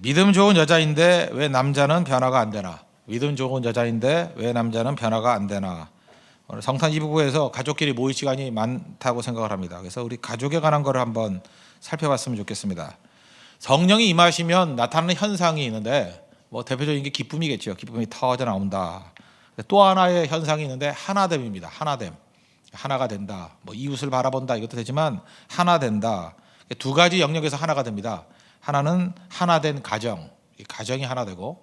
믿음 좋은 여자인데 왜 남자는 변화가 안 되나? 믿음 좋은 여자인데 왜 남자는 변화가 안 되나? 오늘 성탄 2부에서 가족끼리 모일 시간이 많다고 생각을 합니다. 그래서 우리 가족에 관한 거를 한번 살펴봤으면 좋겠습니다. 성령이 임하시면 나타나는 현상이 있는데 뭐 대표적인 게 기쁨이겠죠. 기쁨이 터져 나온다. 또 하나의 현상이 있는데 하나됨입니다. 하나됨. 하나가 된다. 뭐 이웃을 바라본다 이것도 되지만 하나 된다. 두 가지 영역에서 하나가 됩니다. 하나는 하나된 가정, 가정이 하나 되고,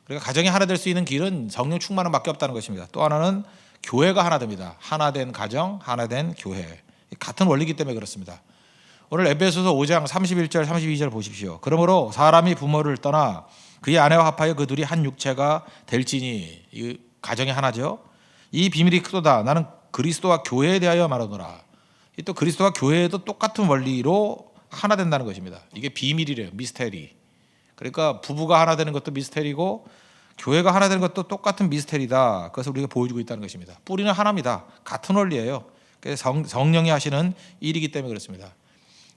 그러니까 가정이 하나 될 수 있는 길은 성령 충만함밖에 없다는 것입니다. 또 하나는 교회가 하나 됩니다. 하나된 가정, 하나된 교회. 같은 원리이기 때문에 그렇습니다. 오늘 에베소서 5장 31절 32절 보십시오. 그러므로 사람이 부모를 떠나 그의 아내와 합하여 그 둘이 한 육체가 될지니, 이 가정이 하나죠. 이 비밀이 크도다. 나는 그리스도와 교회에 대하여 말하노라. 또 그리스도와 교회도 똑같은 원리로 하나 된다는 것입니다. 이게 비밀이래요. 미스테리. 그러니까 부부가 하나 되는 것도 미스테리고 교회가 하나 되는 것도 똑같은 미스테리다. 그것을 우리가 보여주고 있다는 것입니다. 뿌리는 하나입니다. 같은 원리예요. 그래서 성령이 하시는 일이기 때문에 그렇습니다.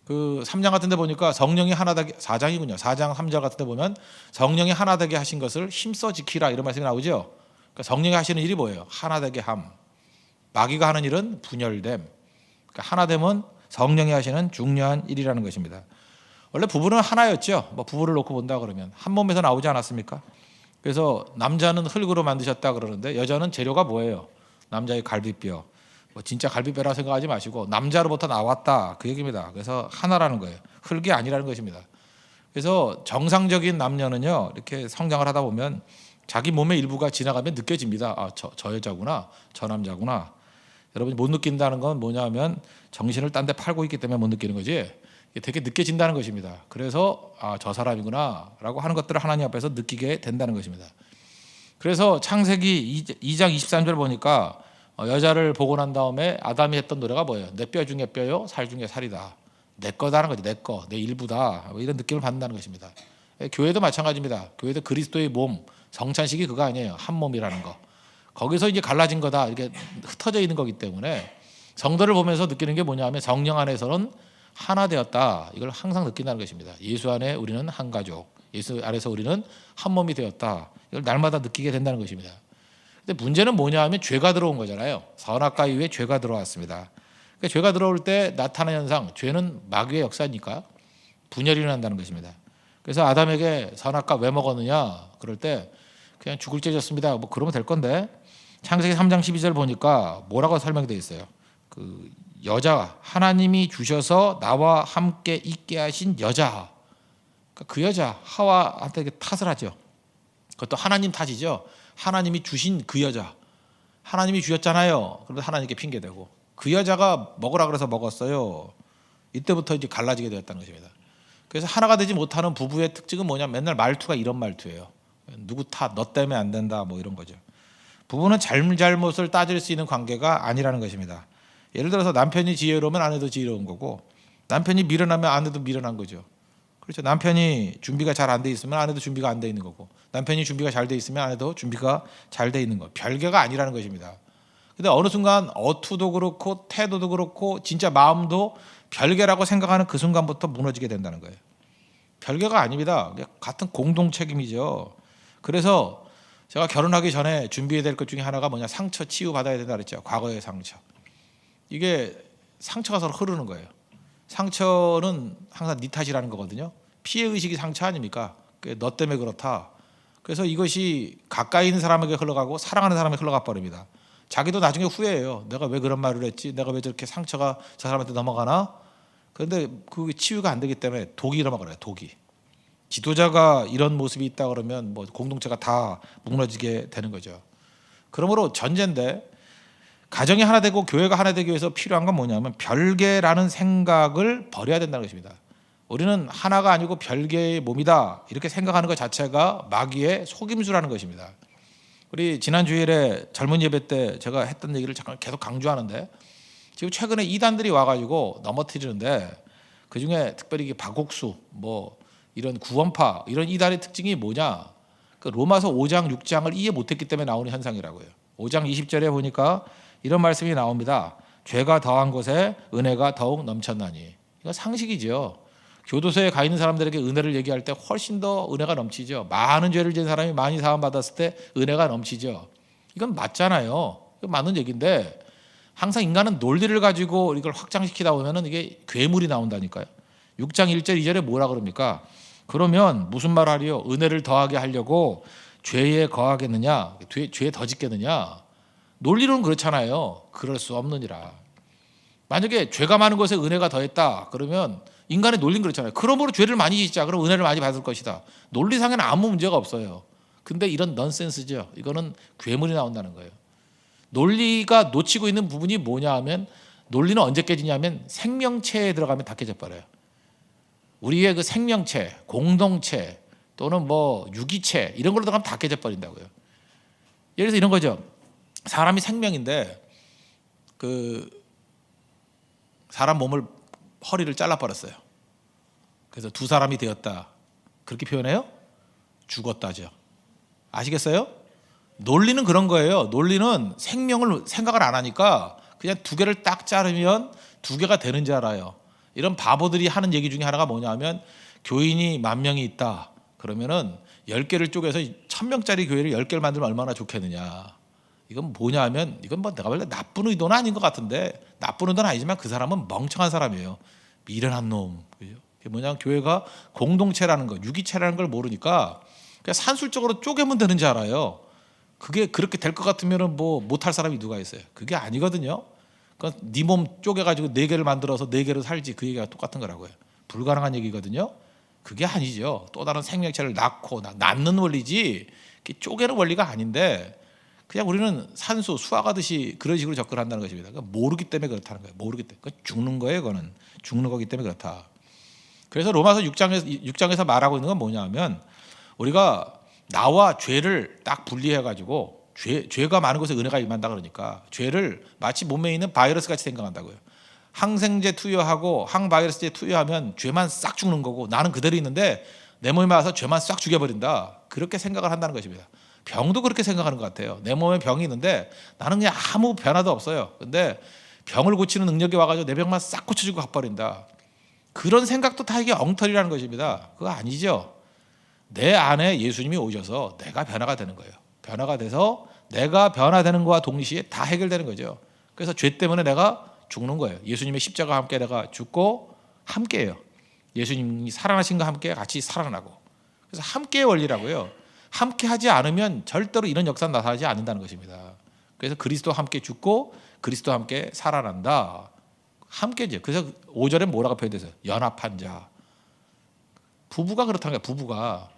그 3장 같은 데 보니까 성령이 하나 되게, 4장이군요. 4장 3절 같은 데 보면 성령이 하나 되게 하신 것을 힘써 지키라 이런 말씀이 나오죠. 그러니까 성령이 하시는 일이 뭐예요? 하나 되게 함. 마귀가 하는 일은 분열됨. 그러니까 하나됨은 성령이 하시는 중요한 일이라는 것입니다. 원래 부부는 하나였죠. 뭐 부부를 놓고 본다 그러면 한 몸에서 나오지 않았습니까? 그래서 남자는 흙으로 만드셨다 그러는데 여자는 재료가 뭐예요? 남자의 갈비뼈. 뭐 진짜 갈비뼈라 생각하지 마시고 남자로부터 나왔다 그 얘기입니다. 그래서 하나라는 거예요. 흙이 아니라는 것입니다. 그래서 정상적인 남녀는요 이렇게 성장을 하다 보면 자기 몸의 일부가 지나가면 느껴집니다. 아, 저 여자구나, 저 남자구나. 여러분이 못 느낀다는 건 뭐냐면 정신을 딴 데 팔고 있기 때문에 못 느끼는 거지. 되게 느껴진다는 것입니다. 그래서 아, 저 사람이구나 라고 하는 것들을 하나님 앞에서 느끼게 된다는 것입니다. 그래서 창세기 2장 23절 보니까 여자를 보고 난 다음에 아담이 했던 노래가 뭐예요? 내 뼈 중에 뼈요, 살 중에 살이다. 내 거다는 거지. 내 거, 내 일부다. 뭐 이런 느낌을 받는다는 것입니다. 교회도 마찬가지입니다. 교회도 그리스도의 몸, 성찬식이 그거 아니에요. 한 몸이라는 거. 거기서 이제 갈라진 거다. 이렇게 흩어져 있는 거기 때문에 성도를 보면서 느끼는 게 뭐냐면 성령 안에서는 하나 되었다. 이걸 항상 느낀다는 것입니다. 예수 안에 우리는 한 가족, 예수 안에서 우리는 한 몸이 되었다. 이걸 날마다 느끼게 된다는 것입니다. 근데 문제는 뭐냐 하면 죄가 들어온 거잖아요. 선악과 이후에 죄가 들어왔습니다. 그러니까 죄가 들어올 때 나타나는 현상, 죄는 마귀의 역사니까 분열이 일어난다는 것입니다. 그래서 아담에게 선악과 왜 먹었느냐 그럴 때 그냥 죽을 죄졌습니다. 뭐 그러면 될 건데 창세기 3장 12절 보니까 뭐라고 설명되어 있어요. 그 여자 하나님이 주셔서 나와 함께 있게 하신 여자, 그 여자 하와한테 탓을 하죠. 그것도 하나님 탓이죠. 하나님이 주신 그 여자, 하나님이 주셨잖아요. 그런데 하나님께 핑계대고 그 여자가 먹으라 그래서 먹었어요. 이때부터 이제 갈라지게 되었다는 것입니다. 그래서 하나가 되지 못하는 부부의 특징은 뭐냐면 맨날 말투가 이런 말투예요. 누구 탓, 너 때문에 안 된다 뭐 이런 거죠. 부부는 잘못을 따질 수 있는 관계가 아니라는 것입니다. 예를 들어서 남편이 지혜로우면 아내도 지혜로운 거고 남편이 미련하면 아내도 미련한 거죠. 그렇죠. 남편이 준비가 잘 안 돼 있으면 아내도 준비가 안 돼 있는 거고 남편이 준비가 잘 돼 있으면 아내도 준비가 잘 돼 있는 거. 별개가 아니라는 것입니다. 근데 어느 순간 어투도 그렇고 태도도 그렇고 진짜 마음도 별개라고 생각하는 그 순간부터 무너지게 된다는 거예요. 별개가 아닙니다. 같은 공동 책임이죠. 그래서 제가 결혼하기 전에 준비해야 될 것 중에 하나가 뭐냐, 상처 치유 받아야 된다 그랬죠. 과거의 상처. 이게 상처가 서로 흐르는 거예요. 상처는 항상 네 탓이라는 거거든요. 피해의식이 상처 아닙니까? 너 때문에 그렇다. 그래서 이것이 가까이 있는 사람에게 흘러가고 사랑하는 사람에게 흘러가 버립니다. 자기도 나중에 후회해요. 내가 왜 그런 말을 했지? 내가 왜 저렇게 상처가 저 사람한테 넘어가나? 그런데 그게 치유가 안 되기 때문에 독이 일어나 그래요. 독이. 지도자가 이런 모습이 있다 그러면 뭐 공동체가 다 무너지게 되는 거죠. 그러므로 전제인데 가정이 하나 되고 교회가 하나 되기 위해서 필요한 건 뭐냐면 별개라는 생각을 버려야 된다는 것입니다. 우리는 하나가 아니고 별개의 몸이다 이렇게 생각하는 것 자체가 마귀의 속임수라는 것입니다. 우리 지난 주일에 젊은 예배 때 제가 했던 얘기를 잠깐 계속 강조하는데 지금 최근에 이단들이 와가지고 넘어뜨리는데 그중에 특별히 박옥수 뭐 이런 구원파 이런 이단의 특징이 뭐냐, 그 로마서 5장 6장을 이해 못했기 때문에 나오는 현상이라고요. 5장 20절에 보니까 이런 말씀이 나옵니다. 죄가 더한 곳에 은혜가 더욱 넘쳤나니. 이거 상식이죠. 교도소에 가 있는 사람들에게 은혜를 얘기할 때 훨씬 더 은혜가 넘치죠. 많은 죄를 지은 사람이 많이 사함 받았을 때 은혜가 넘치죠. 이건 맞잖아요. 이건 맞는 얘기인데 항상 인간은 논리를 가지고 이걸 확장시키다 보면은 이게 괴물이 나온다니까요. 6장 1절 2절에 뭐라 그럽니까? 그러면 무슨 말 하리요? 은혜를 더하게 하려고 죄에 거하겠느냐? 죄에 더 짓겠느냐? 논리로는 그렇잖아요. 그럴 수 없느니라. 만약에 죄가 많은 것에 은혜가 더했다 그러면 인간의 논리는 그렇잖아요. 그러므로 죄를 많이 짓자. 그럼 은혜를 많이 받을 것이다. 논리상에는 아무 문제가 없어요. 근데 이런 넌센스죠. 이거는 괴물이 나온다는 거예요. 논리가 놓치고 있는 부분이 뭐냐 하면 논리는 언제 깨지냐면 생명체에 들어가면 다 깨져버려요. 우리의 그 생명체, 공동체 또는 뭐 유기체 이런 걸로 들어가면 다 깨져버린다고요. 예를 들어서 이런 거죠. 사람이 생명인데 그 사람 몸을 허리를 잘라버렸어요. 그래서 두 사람이 되었다. 그렇게 표현해요? 죽었다죠. 아시겠어요? 논리는 그런 거예요. 논리는 생명을 생각을 안 하니까 그냥 두 개를 딱 자르면 두 개가 되는 줄 알아요. 이런 바보들이 하는 얘기 중에 하나가 뭐냐면 교인이 10,000명이 있다. 그러면은 10개를 쪼개서 1,000명짜리 교회를 10개를 만들면 얼마나 좋겠느냐. 이건 뭐냐 하면 이건 뭐 내가 볼때 나쁜 의도는 아닌 것 같은데 나쁜 의도는 아니지만 그 사람은 멍청한 사람이에요. 미련한 놈. 그죠? 그게 뭐냐면 교회가 공동체라는 거, 유기체라는 걸 모르니까 그냥 산술적으로 쪼개면 되는 줄 알아요. 그게 그렇게 될 것 같으면은 뭐 못할 사람이 누가 있어요? 그게 아니거든요. 그러니까 네 몸 쪼개가지고 4개를 만들어서 4개로 살지 그 얘기가 똑같은 거라고요. 불가능한 얘기거든요. 그게 아니죠. 또 다른 생명체를 낳고 낳는 원리지 쪼개는 원리가 아닌데 그냥 우리는 산수 수학하듯이 그런 식으로 접근한다는 것입니다. 그러니까 모르기 때문에 그렇다는 거예요. 모르기 때문에 그러니까 죽는 거예요. 그거는 죽는 거기 때문에 그렇다. 그래서 로마서 6장에서 말하고 있는 건 뭐냐면 우리가 나와 죄를 딱 분리해가지고 죄가 많은 곳에 은혜가 임한다 그러니까 죄를 마치 몸에 있는 바이러스 같이 생각한다고요. 항생제 투여하고 항바이러스제 투여하면 죄만 싹 죽는 거고 나는 그대로 있는데 내 몸에 와서 죄만 싹 죽여버린다. 그렇게 생각을 한다는 것입니다. 병도 그렇게 생각하는 것 같아요. 내 몸에 병이 있는데 나는 그냥 아무 변화도 없어요. 근데 병을 고치는 능력이 와가지고 내 병만 싹 고쳐주고 가버린다. 그런 생각도 다 이게 엉터리라는 것입니다. 그거 아니죠. 내 안에 예수님이 오셔서 내가 변화가 되는 거예요. 변화가 돼서 내가 변화되는 것과 동시에 다 해결되는 거죠. 그래서 죄 때문에 내가 죽는 거예요. 예수님의 십자가와 함께 내가 죽고 함께해요. 예수님이 살아나신과 함께 같이 살아나고. 그래서 함께의 원리라고요. 함께 하지 않으면 절대로 이런 역사는 나타나지 않는다는 것입니다. 그래서 그리스도와 함께 죽고 그리스도와 함께 살아난다. 함께죠. 그래서 5절에 뭐라고 표현돼서 연합한 자. 부부가 그렇다는 거예요. 부부가.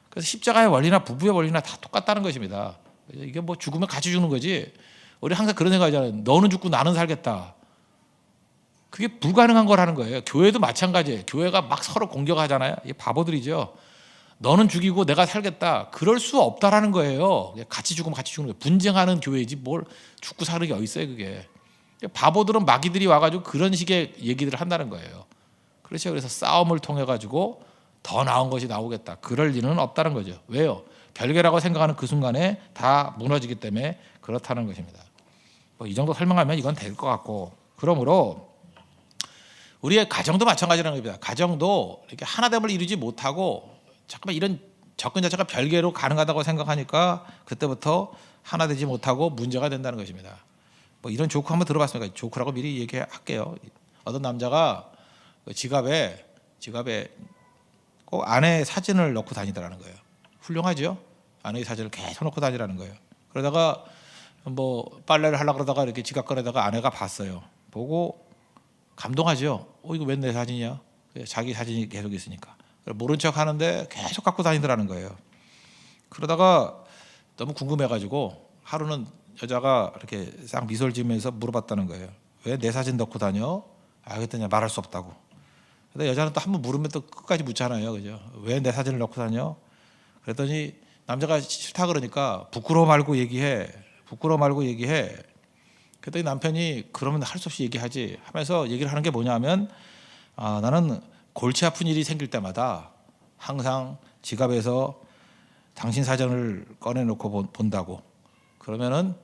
그래서 십자가의 원리나 부부의 원리나 다 똑같다는 것입니다. 이게 뭐 죽으면 같이 죽는 거지. 우리 항상 그런 생각하잖아요. 너는 죽고 나는 살겠다. 그게 불가능한 거라는 거예요. 교회도 마찬가지예요. 교회가 막 서로 공격하잖아요. 이게 바보들이죠. 너는 죽이고 내가 살겠다. 그럴 수 없다라는 거예요. 같이 죽으면 같이 죽는 거예요. 분쟁하는 교회지 뭘 죽고 사는 게 어디 있어요, 그게. 바보들은 마귀들이 와가지고 그런 식의 얘기들을 한다는 거예요. 그렇죠. 그래서 싸움을 통해 가지고 더 나은 것이 나오겠다. 그럴 리는 없다는 거죠. 왜요? 별개라고 생각하는 그 순간에 다 무너지기 때문에 그렇다는 것입니다. 뭐 이 정도 설명하면 이건 될 것 같고, 그러므로 우리의 가정도 마찬가지라는 겁니다. 가정도 이렇게 하나됨을 이루지 못하고 잠깐만 이런 접근 자체가 별개로 가능하다고 생각하니까 그때부터 하나 되지 못하고 문제가 된다는 것입니다. 뭐 이런 조크 한번 들어봤습니까? 조크라고 미리 얘기할게요. 어떤 남자가 지갑에 꼭 아내 사진을 넣고 다니더라는 거예요. 훌륭하죠? 아내의 사진을 계속 넣고 다니라는 거예요. 그러다가 뭐 빨래를 하려고 그러다가 이렇게 지갑 꺼내다가 아내가 봤어요. 보고 감동하죠. 이거 웬 내 사진이야? 자기 사진이 계속 있으니까. 모른 척 하는데 계속 갖고 다니더라는 거예요. 그러다가 너무 궁금해가지고 하루는 여자가 이렇게 싹 미소를 지으면서 물어봤다는 거예요. 왜 내 사진 넣고 다녀? 그랬더니 말할 수 없다고. 근데 여자는 또 한 번 물으면 또 끝까지 묻잖아요. 그죠? 왜 내 사진을 넣고 다녀? 그랬더니 남자가 싫다 그러니까 부끄러워 말고 얘기해. 그랬더니 남편이 그러면 할 수 없이 얘기하지 하면서 얘기를 하는 게 뭐냐면 나는 골치 아픈 일이 생길 때마다 항상 지갑에서 당신 사진을 꺼내놓고 본다고. 그러면은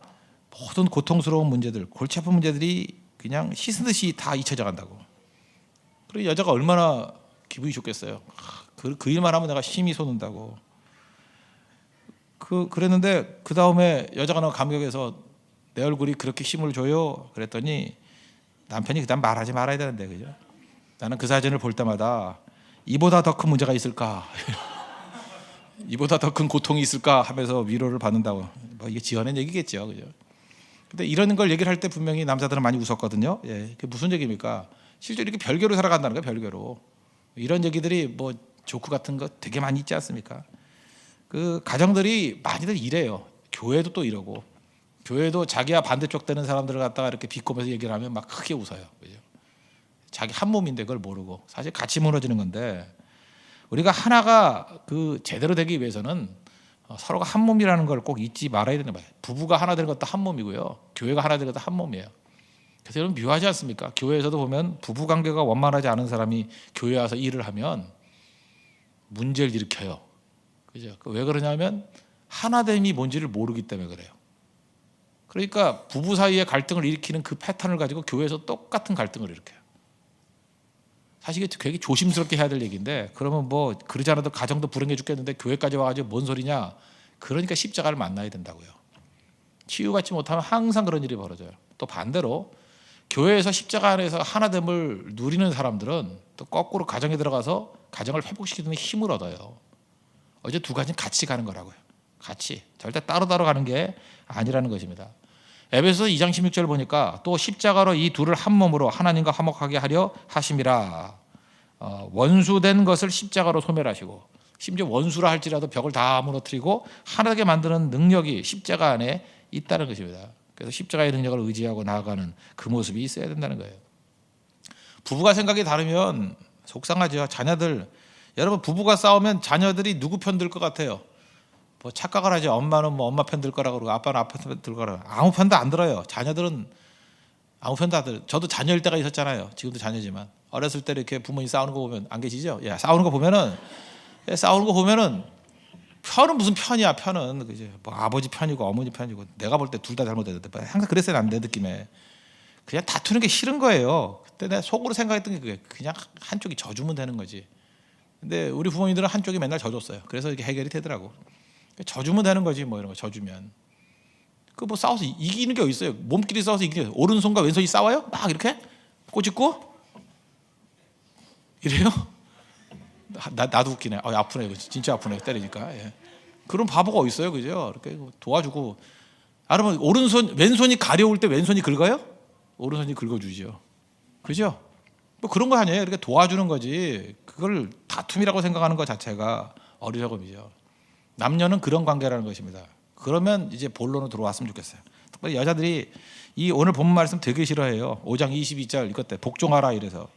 모든 고통스러운 문제들, 골치 아픈 문제들이 그냥 씻은 듯이 다 잊혀져 간다고. 그리고 여자가 얼마나 기분이 좋겠어요. 그 일만 하면 내가 힘이 솟는다고. 그랬는데 그 다음에 여자가 너무 감격해서 내 얼굴이 그렇게 힘을 줘요. 그랬더니 남편이 그다음 말하지 말아야 되는데, 그죠? 나는 그 사진을 볼 때마다 이보다 더 큰 문제가 있을까? 이보다 더 큰 고통이 있을까? 하면서 위로를 받는다고. 뭐 이게 지어낸 얘기겠죠, 그죠? 근데 이런 걸 얘기를 할 때 분명히 남자들은 많이 웃었거든요. 예, 그게 무슨 얘기입니까? 실제 이렇게 별개로 살아간다는 거예요, 별개로. 이런 얘기들이 뭐 조크 같은 거 되게 많이 있지 않습니까? 그 가정들이 많이들 이래요. 교회도 또 이러고, 교회도 자기와 반대쪽 되는 사람들을 갖다가 이렇게 비꼬면서 얘기를 하면 막 크게 웃어요, 그죠? 자기 한 몸인데 그걸 모르고 사실 같이 무너지는 건데, 우리가 하나가 그 제대로 되기 위해서는 서로가 한 몸이라는 걸 꼭 잊지 말아야 되는 거예요. 부부가 하나 되는 것도 한 몸이고요, 교회가 하나 되는 것도 한 몸이에요. 그래서 여러분 묘하지 않습니까? 교회에서도 보면 부부 관계가 원만하지 않은 사람이 교회 와서 일을 하면 문제를 일으켜요, 그죠? 왜 그러냐면 하나됨이 뭔지를 모르기 때문에 그래요. 그러니까 부부 사이에 갈등을 일으키는 그 패턴을 가지고 교회에서 똑같은 갈등을 일으켜요. 사실 이게 되게 조심스럽게 해야 될 얘기인데, 그러면 뭐 그러지 않아도 가정도 불행해 죽겠는데 교회까지 와가지고 뭔 소리냐? 그러니까 십자가를 만나야 된다고요. 치유받지 못하면 항상 그런 일이 벌어져요. 또 반대로 교회에서 십자가 안에서 하나됨을 누리는 사람들은 또 거꾸로 가정에 들어가서 가정을 회복시키는 힘을 얻어요. 어제 두 가지는 같이 가는 거라고요. 같이, 절대 따로따로 가는 게 아니라는 것입니다. 에베소서 2장 16절 보니까 또 십자가로 이 둘을 한 몸으로 하나님과 화목하게 하려 하심이라. 원수된 것을 십자가로 소멸하시고, 심지어 원수라 할지라도 벽을 다 무너뜨리고 하나되게 만드는 능력이 십자가 안에 있다는 것입니다. 그래서 십자가의 능력을 의지하고 나아가는 그 모습이 있어야 된다는 거예요. 부부가 생각이 다르면 속상하죠. 자녀들, 여러분 부부가 싸우면 자녀들이 누구 편 들 것 같아요? 뭐 착각을 하죠. 엄마는 뭐 엄마 편 들 거라고 그러고 아빠는 아빠 편 들 거라고. 아무 편도 안 들어요. 자녀들은 아무 편도 안 들어요. 저도 자녀일 때가 있었잖아요. 지금도 자녀지만 어렸을 때 이렇게 부모님 싸우는 거 보면, 안 계시죠? 예, 싸우는 거 보면은 편은 무슨 편이야, 편은 그죠? 뭐 아버지 편이고 어머니 편이고, 내가 볼 때 둘 다 잘못했는데 항상 그랬어요. 난 내 느낌에 그냥 다투는 게 싫은 거예요. 그때 내가 속으로 생각했던 게 그게 그냥 한쪽이 져주면 되는 거지. 근데 우리 부모님들은 한쪽이 맨날 져줬어요. 그래서 이게 해결이 되더라고. 져주면 되는 거지, 뭐 이런 거 져주면. 그 뭐 싸워서 이기는 게 어디 있어요? 몸끼리 싸워서 이기는 게, 오른손과 왼손이 싸워요? 막 이렇게 꼬집고 이래요? 나도 웃기네. 아프네, 이거 진짜 아프네, 때리니까. 예. 그런 바보가 어디 있어요, 그죠? 이렇게 도와주고. 그러면 왼손이 가려울 때 왼손이 긁어요? 오른손이 긁어주죠, 그죠? 뭐 그런 거 아니에요. 이렇게 도와주는 거지. 그걸 다툼이라고 생각하는 것 자체가 어리석음이죠. 남녀는 그런 관계라는 것입니다. 그러면 이제 본론으로 들어왔으면 좋겠어요. 특별히 여자들이 이 오늘 본문 말씀 되게 싫어해요. 5장 22절 이것 때 복종하라 이래서,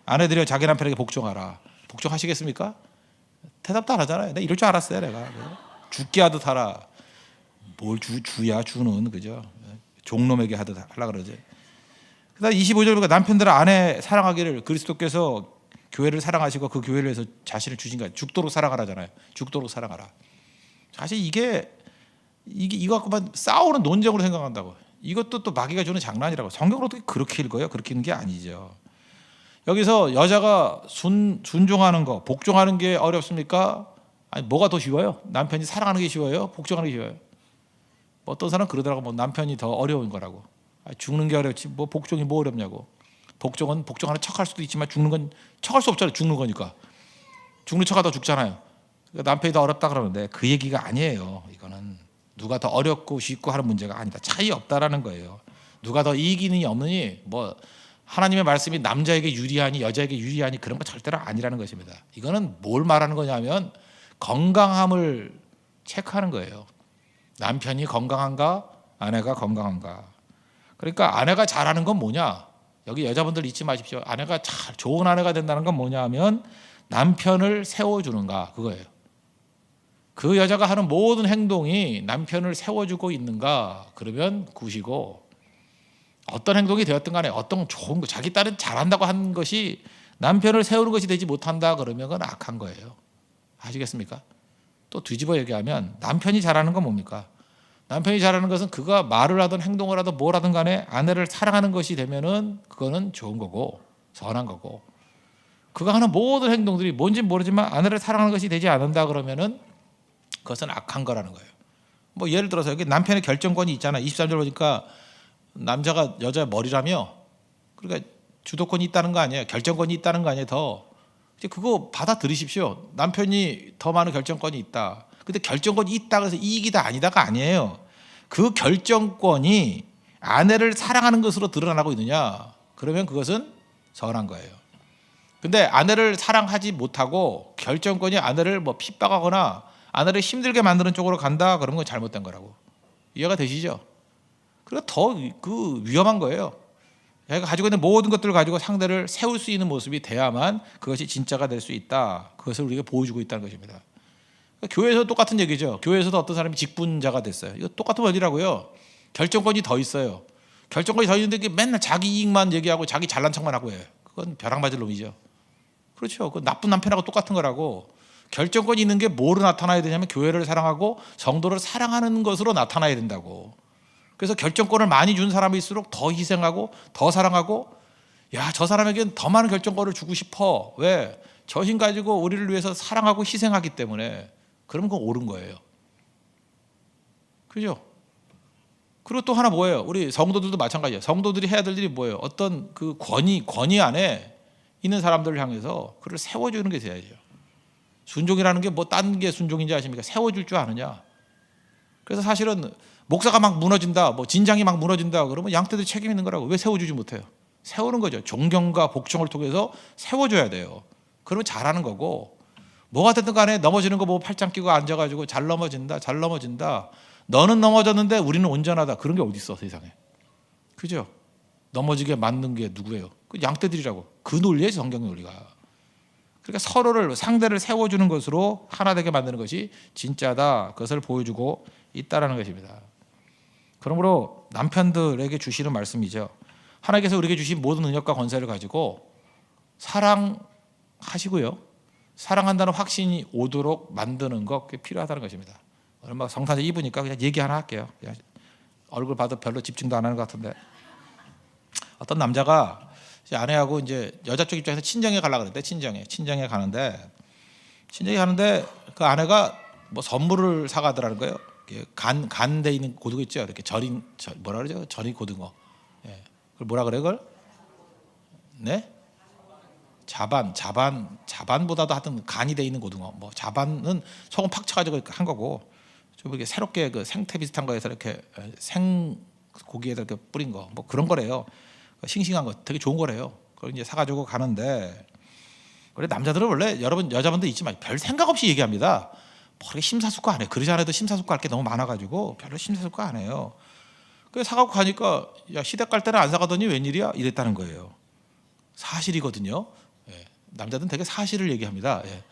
아내들이여 자기 남편에게 복종하라. 복종하시겠습니까? 대답도 안 하잖아요. 내가 이럴 줄 알았어요, 내가. 죽게 하듯 하라. 뭘 주야, 주는, 그죠? 종놈에게 하듯 하라 그러지. 그다음 25절 보니까 남편들은 아내 사랑하기를 그리스도께서 교회를 사랑하시고 그 교회를 위해서 자신을 주신 거예요. 죽도록 사랑하라잖아요. 죽도록 사랑하라. 사실 이거 갖고만 싸우는 논쟁으로 생각한다고. 이것도 또 마귀가 주는 장난이라고. 성경을 어떻게 그렇게 읽어요? 그렇게 읽는 게 아니죠. 여기서 여자가 순종하는 거, 복종하는 게 어렵습니까? 아니, 뭐가 더 쉬워요? 남편이 사랑하는 게 쉬워요? 복종하는 게 쉬워요? 뭐 어떤 사람은 그러더라고. 뭐 남편이 더 어려운 거라고. 죽는 게 어렵지 뭐 복종이 뭐 어렵냐고. 복종은 복종하는 척할 수도 있지만 죽는 건 척할 수 없잖아요. 죽는 거니까. 죽는 척하다 죽잖아요. 그러니까 남편이 더 어렵다 그러는데 그 얘기가 아니에요. 이거는 누가 더 어렵고 쉽고 하는 문제가 아니다. 차이 없다라는 거예요. 누가 더 이기느니 없느니, 뭐 하나님의 말씀이 남자에게 유리하니 여자에게 유리하니 그런 거 절대로 아니라는 것입니다. 이거는 뭘 말하는 거냐면 건강함을 체크하는 거예요. 남편이 건강한가, 아내가 건강한가. 그러니까 아내가 잘하는 건 뭐냐? 여기 여자분들 잊지 마십시오. 아내가 좋은 아내가 된다는 건 뭐냐 하면 남편을 세워주는가, 그거예요. 그 여자가 하는 모든 행동이 남편을 세워주고 있는가, 그러면 굿이고, 어떤 행동이 되었든 간에 어떤 좋은 거, 자기 딸은 잘한다고 한 것이 남편을 세우는 것이 되지 못한다 그러면 그건 악한 거예요. 아시겠습니까? 또 뒤집어 얘기하면 남편이 잘하는 건 뭡니까? 남편이 잘하는 것은 그가 말을 하든 행동을 하든 뭘 하든 간에 아내를 사랑하는 것이 되면은 그거는 좋은 거고 선한 거고, 그가 하는 모든 행동들이 뭔지 모르지만 아내를 사랑하는 것이 되지 않는다 그러면은 그것은 악한 거라는 거예요. 뭐 예를 들어서 여기 남편의 결정권이 있잖아. 23절 보니까 남자가 여자 머리라며, 그러니까 주도권이 있다는 거 아니에요. 결정권이 있다는 거 아니에요. 더 이제 그거 받아들이십시오. 남편이 더 많은 결정권이 있다. 근데 결정권이 있다 그래서 이익이다 아니다가 아니에요. 그 결정권이 아내를 사랑하는 것으로 드러나고 있느냐, 그러면 그것은 선한 거예요. 근데 아내를 사랑하지 못하고 결정권이 아내를 뭐 핍박하거나 아내를 힘들게 만드는 쪽으로 간다, 그러면 그건 잘못된 거라고. 이해가 되시죠? 그러니까 더 그 위험한 거예요. 자기가 가지고 있는 모든 것들을 가지고 상대를 세울 수 있는 모습이 돼야만 그것이 진짜가 될 수 있다. 그것을 우리가 보여주고 있다는 것입니다. 그러니까 교회에서 똑같은 얘기죠. 교회에서도 어떤 사람이 직분자가 됐어요. 이거 똑같은 원리라고요. 결정권이 더 있어요. 결정권이 더 있는데 맨날 자기 이익만 얘기하고 자기 잘난 척만 하고 해요. 그건 벼락 맞을 놈이죠. 그렇죠. 그 나쁜 남편하고 똑같은 거라고. 결정권이 있는 게 뭐로 나타나야 되냐면 교회를 사랑하고 성도를 사랑하는 것으로 나타나야 된다고. 그래서 결정권을 많이 준 사람일수록 더 희생하고 더 사랑하고, 야, 저 사람에게는 더 많은 결정권을 주고 싶어. 왜? 저 힘 가지고 우리를 위해서 사랑하고 희생하기 때문에. 그러면 그건 옳은 거예요. 그죠? 그리고 또 하나 뭐예요? 우리 성도들도 마찬가지예요. 성도들이 해야 될 일이 뭐예요? 어떤 그 권위 안에 있는 사람들을 향해서 그를 세워주는 게 돼야죠. 순종이라는 게 뭐 딴 게 순종인지 아십니까? 세워줄 줄 아느냐. 그래서 사실은 목사가 막 무너진다, 뭐 진장이 막 무너진다 그러면 양떼들이 책임 있는 거라고. 왜 세워주지 못해요? 세우는 거죠. 존경과 복종을 통해서 세워줘야 돼요. 그러면 잘하는 거고, 뭐가 됐든 간에 넘어지는 거 보고 팔짱 끼고 앉아가지고 잘 넘어진다, 잘 넘어진다. 너는 넘어졌는데 우리는 온전하다. 그런 게 어디 있어 세상에. 그죠? 넘어지게 만든 게 누구예요? 그 양떼들이라고. 그 논리예요, 성경의 논리가. 그러니까 서로를, 상대를 세워주는 것으로 하나 되게 만드는 것이 진짜다. 그것을 보여주고 있다라는 것입니다. 그러므로 남편들에게 주시는 말씀이죠. 하나님께서 우리에게 주신 모든 능력과 권세를 가지고 사랑하시고요, 사랑한다는 확신이 오도록 만드는 것, 그게 필요하다는 것입니다. 얼마 성탄절 입으니까 그냥 얘기 하나 할게요. 그냥 얼굴 봐도 별로 집중도 안 하는 것 같은데, 어떤 남자가 아내하고 이제 여자 쪽 입장에서 친정에 가려고 그랬대. 친정에 가는데 그 아내가 뭐 선물을 사가더라는 거예요. 간돼 있는 고등어 있죠. 이렇게 뭐라 그러죠? 절인 고등어. 예. 그걸 뭐라 그래 그걸? 네? 자반보다도 하여튼 간이 돼 있는 고등어. 뭐 자반은 소금 팍 쳐가지고 한 거고, 좀 이렇게 새롭게 그 생태 비슷한 거에서 이렇게 생 고기에다 이렇게 뿌린 거, 뭐 그런 거래요. 싱싱한 거 되게 좋은 거래요. 그걸 이제 사가지고 가는데, 원래 남자들은 원래 여러분 여자분들 있지만 별 생각 없이 얘기합니다. 뭐 그렇게 심사숙고 안 해. 그러지 않아도 심사숙고할 게 너무 많아가지고 별로 심사숙고 안 해요. 그래서 사가고 가니까, 야, 시댁 갈 때는 안 사가더니 웬일이야? 이랬다는 거예요. 사실이거든요. 예. 남자들은 되게 사실을 얘기합니다. 예.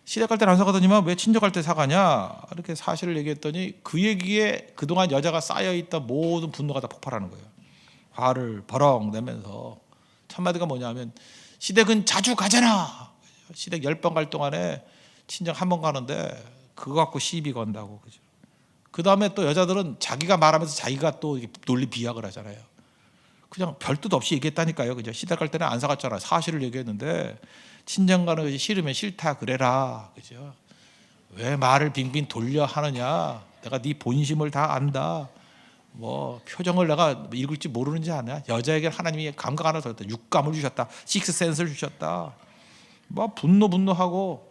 시댁 갈 때는 안 사가더니만 왜 친정 갈 때 사가냐? 이렇게 사실을 얘기했더니 그 얘기에 그동안 여자가 쌓여있던 모든 분노가 다 폭발하는 거예요. 화를 버럭 내면서 첫 마디가 뭐냐면, 시댁은 자주 가잖아. 시댁 10번 갈 동안에 친정 한 번 가는데 그거 갖고 시비 건다고. 그죠? 그 다음에 또 여자들은 자기가 말하면서 자기가 또 논리 비약을 하잖아요. 그냥 별 뜻 없이 얘기했다니까요. 그죠? 시댁 갈 때는 안 사갔잖아. 사실을 얘기했는데 친정 가는 것이 싫으면 싫다 그래라. 그죠? 왜 말을 빙빙 돌려 하느냐? 내가 네 본심을 다 안다. 뭐 표정을 내가 읽을지 모르는지 아냐? 여자에게 하나님이 감각 하나 더 줬다. 육감을 주셨다. 식스센스를 주셨다. 뭐 분노하고.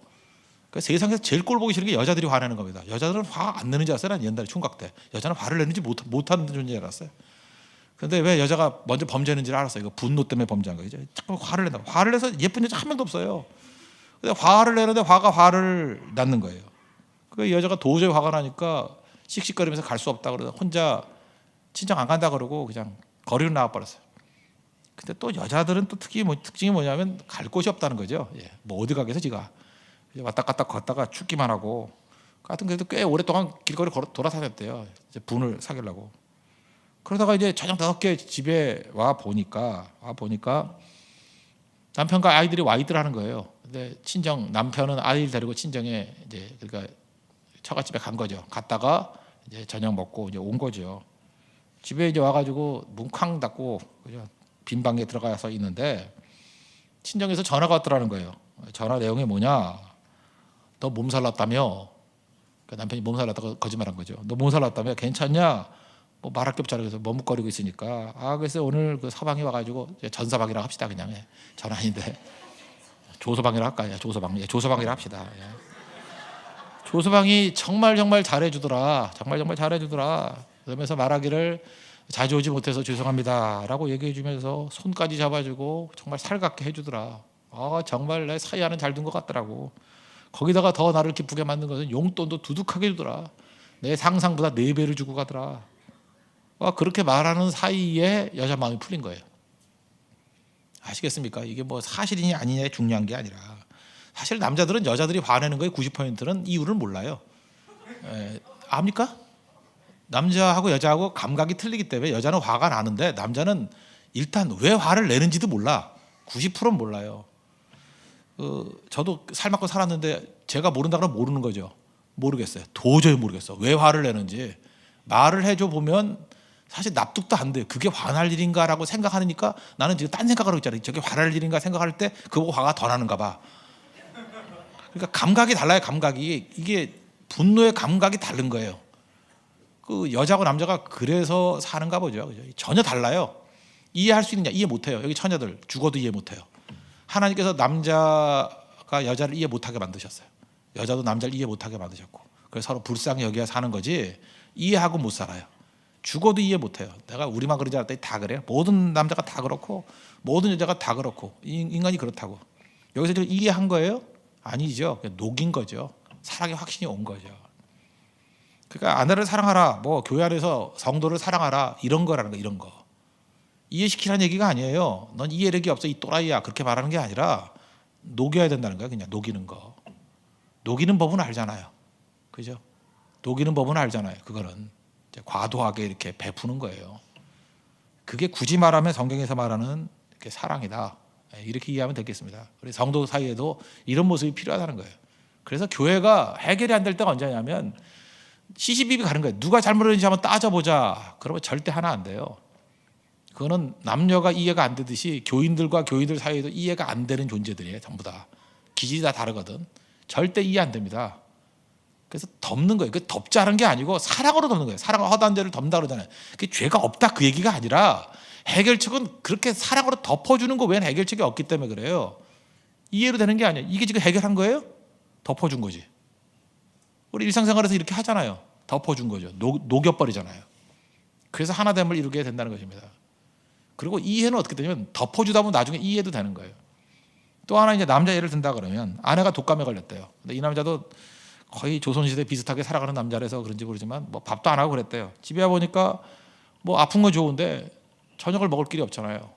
그 세상에서 제일 꼴 보기 싫은 게 여자들이 화내는 겁니다. 여자들은 화 안 내는 줄 알았어요. 난 옛날에 총각 때 여자는 화를 내는지 못하는 존재인 줄 알았어요. 근데 왜 여자가 먼저 범죄했는지를 알았어요. 이거 분노 때문에 범죄한 거죠. 자꾸 화를 낸다. 화를 내서 예쁜 여자 한 명도 없어요. 근데 화를 내는데 화가 화를 낳는 거예요. 그 여자가 도저히 화가 나니까 씩씩거리면서 갈 수 없다 그러다 혼자 친정 안 간다 그러고 그냥 거리로 나와 버렸어요. 근데 또 여자들은 또 특징이 뭐냐면 갈 곳이 없다는 거죠. 예. 뭐 어디 가겠어 지가. 왔다 갔다 걷다가 죽기만 하고. 하여튼 그래도 꽤 오랫동안 길거리 돌아다녔대요. 이제 분을 사귀려고. 그러다가 이제 저녁 늦게 집에 와 보니까 남편과 아이들이 와 있더라는 거예요. 근데 남편은 아이를 데리고 친정에 이제 그러니까 처갓집에 간 거죠. 갔다가 이제 저녁 먹고 이제 온 거죠. 집에 이제 와가지고 문 쾅 닫고 그냥 빈 방에 들어가서 있는데 친정에서 전화가 왔더라는 거예요. 전화 내용이 뭐냐? 너 몸살 났다며? 그러니까 남편이 몸살 났다고 거짓말한 거죠. 너 몸살 났다며? 괜찮냐? 뭐 말할 게 없잖아요. 그래서 머뭇거리고 있으니까 그래서 오늘 그 서방이 와가지고 전서방이라고 합시다. 그냥 전 아닌데 조서방이라고 할까요? 조서방이라고 합시다. 조서방이 정말 잘해주더라. 정말 잘해주더라. 그러면서 말하기를 자주 오지 못해서 죄송합니다라고 얘기해주면서 손까지 잡아주고 정말 살갑게 해주더라. 정말 내 사이와는 잘 된 것 같더라고. 거기다가 더 나를 기쁘게 만든 것은 용돈도 두둑하게 주더라. 내 상상보다 4배를 주고 가더라. 그렇게 말하는 사이에 여자 마음이 풀린 거예요. 아시겠습니까? 이게 뭐 사실이냐 아니냐에 중요한 게 아니라 사실 남자들은 여자들이 화내는 거에 90%는 이유를 몰라요. 압니까? 남자하고 여자하고 감각이 틀리기 때문에 여자는 화가 나는데 남자는 일단 왜 화를 내는지도 몰라. 90%는 몰라요. 저도 살맞고 살았는데 제가 모른다 그러면 모르는 거죠. 모르겠어요. 도저히 모르겠어. 왜 화를 내는지. 말을 해줘 보면 사실 납득도 안 돼요. 그게 화날 일인가라고 생각하니까 나는 지금 딴 생각을 하고 있잖아요. 저게 화날 일인가 생각할 때 그거 화가 더 나는가 봐. 그러니까 감각이 달라요. 감각이. 이게 분노의 감각이 다른 거예요. 그 여자하고 남자가 그래서 사는가 보죠. 그죠? 전혀 달라요. 이해할 수 있느냐? 이해 못해요. 여기 처녀들 죽어도 이해 못해요. 하나님께서 남자가 여자를 이해 못하게 만드셨어요. 여자도 남자를 이해 못하게 만드셨고 그래서 서로 불쌍히 여기가 사는 거지 이해하고 못 살아요. 죽어도 이해 못해요. 내가 우리만 그러지 않았더니 다 그래요. 모든 남자가 다 그렇고 모든 여자가 다 그렇고 인간이 그렇다고. 여기서 지금 이해한 거예요? 아니죠. 그냥 녹인 거죠. 사랑의 확신이 온 거죠. 그러니까 아내를 사랑하라, 뭐 교회 안에서 성도를 사랑하라 이런 거라는 거, 이런 거. 이해시키라는 얘기가 아니에요. 넌 이해력이 없어 이 또라이야 그렇게 말하는 게 아니라 녹여야 된다는 거야. 그냥 녹이는 거. 녹이는 법은 알잖아요. 그죠? 녹이는 법은 알잖아요. 그거는 이제 과도하게 이렇게 베푸는 거예요. 그게 굳이 말하면 성경에서 말하는 이렇게 사랑이다. 이렇게 이해하면 되겠습니다. 우리 성도 사이에도 이런 모습이 필요하다는 거예요. 그래서 교회가 해결이 안 될 때가 언제냐면 시시비비 가는 거예요. 누가 잘못했는지 한번 따져보자. 그러면 절대 하나 안 돼요. 그거는 남녀가 이해가 안 되듯이 교인들과 교인들 사이에도 이해가 안 되는 존재들이에요. 전부 다. 기질이 다 다르거든. 절대 이해 안 됩니다. 그래서 덮는 거예요. 그 덮자는 게 아니고 사랑으로 덮는 거예요. 사랑과 허다한 죄를 덮는다 그러잖아요. 그게 죄가 없다 그 얘기가 아니라 해결책은 그렇게 사랑으로 덮어주는 거 외에는 해결책이 없기 때문에 그래요. 이해로 되는 게 아니에요. 이게 지금 해결한 거예요? 덮어준 거지. 우리 일상생활에서 이렇게 하잖아요. 덮어준 거죠. 녹여버리잖아요. 그래서 하나됨을 이루게 된다는 것입니다. 그리고 이해는 어떻게 되냐면 덮어주다 보면 나중에 이해도 되는 거예요. 또 하나 이제 남자 예를 든다 그러면 아내가 독감에 걸렸대요. 근데 이 남자도 거의 조선시대 비슷하게 살아가는 남자라서 그런지 모르지만 뭐 밥도 안 하고 그랬대요. 집에 와 보니까 뭐 아픈 건 좋은데 저녁을 먹을 길이 없잖아요.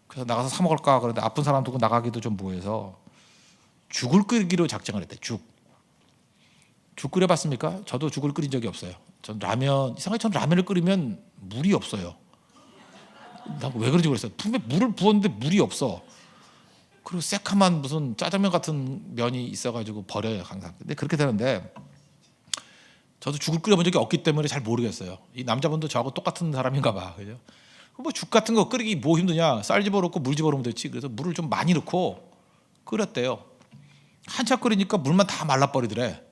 그래서 나가서 사 먹을까 그런데 아픈 사람 두고 나가기도 좀 뭐해서 죽을 끓이기로 작정을 했대. 죽 끓여봤습니까? 저도 죽을 끓인 적이 없어요. 전 라면 이상하게 전 라면을 끓이면 물이 없어요. 나 왜 그런지 모르겠어요. 분명 물을 부었는데 물이 없어. 그리고 새카만 무슨 짜장면 같은 면이 있어가지고 버려요 항상. 근데 그렇게 되는데 저도 죽을 끓여본 적이 없기 때문에 잘 모르겠어요. 이 남자분도 저하고 똑같은 사람인가 봐. 그죠? 뭐 죽 같은 거 끓이기 뭐 힘드냐? 쌀 집어넣고 물 집어넣으면 되지. 그래서 물을 좀 많이 넣고 끓였대요. 한참 끓이니까 물만 다 말라버리더래.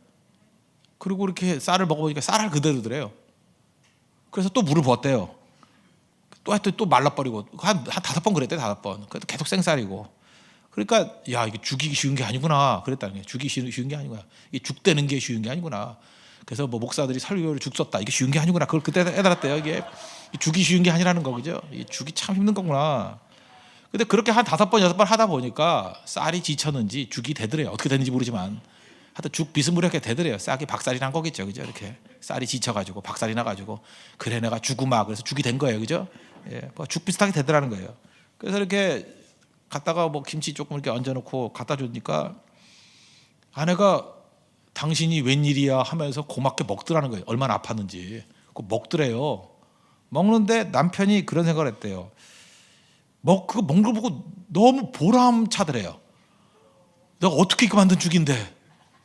그리고 이렇게 쌀을 먹어보니까 쌀알 그대로더래요. 그래서 또 물을 부었대요. 또 말라버리고 한 5번 그랬대. 5번. 그래도 계속 생쌀이고. 그러니까 야 이게 죽이기 쉬운 게 아니구나 그랬다는 거예요. 죽이기 쉬운 게 아니구나. 이게 죽되는 게 쉬운 게 아니구나. 그래서 뭐 목사들이 설교를 죽 썼다 이게 쉬운 게 아니구나. 그걸 그때 깨달았대요. 이게 죽이 쉬운 게 아니라는 거 그죠? 이 죽이 참 힘든 거구나. 근데 그렇게 한 5번 6번 하다 보니까 쌀이 지쳤는지 죽이 되더래요. 어떻게 되는지 모르지만 하여튼 죽 비스무리하게 되더래요. 쌀이 박살이 난 거겠죠, 그죠? 이렇게 쌀이 지쳐가지고 박살이 나가지고 그래 내가 죽으마 그래서 죽이 된 거예요, 그죠? 예, 뭐 죽 비슷하게 되더라는 거예요. 그래서 이렇게 갖다가 뭐 김치 조금 이렇게 얹어놓고 갖다 주니까 아내가 당신이 웬일이야 하면서 고맙게 먹더라는 거예요. 얼마나 아팠는지. 그 먹더래요. 먹는데 남편이 그런 생각을 했대요. 그거 먹는 거 보고 너무 보람차더래요. 내가 어떻게 이거 만든 죽인데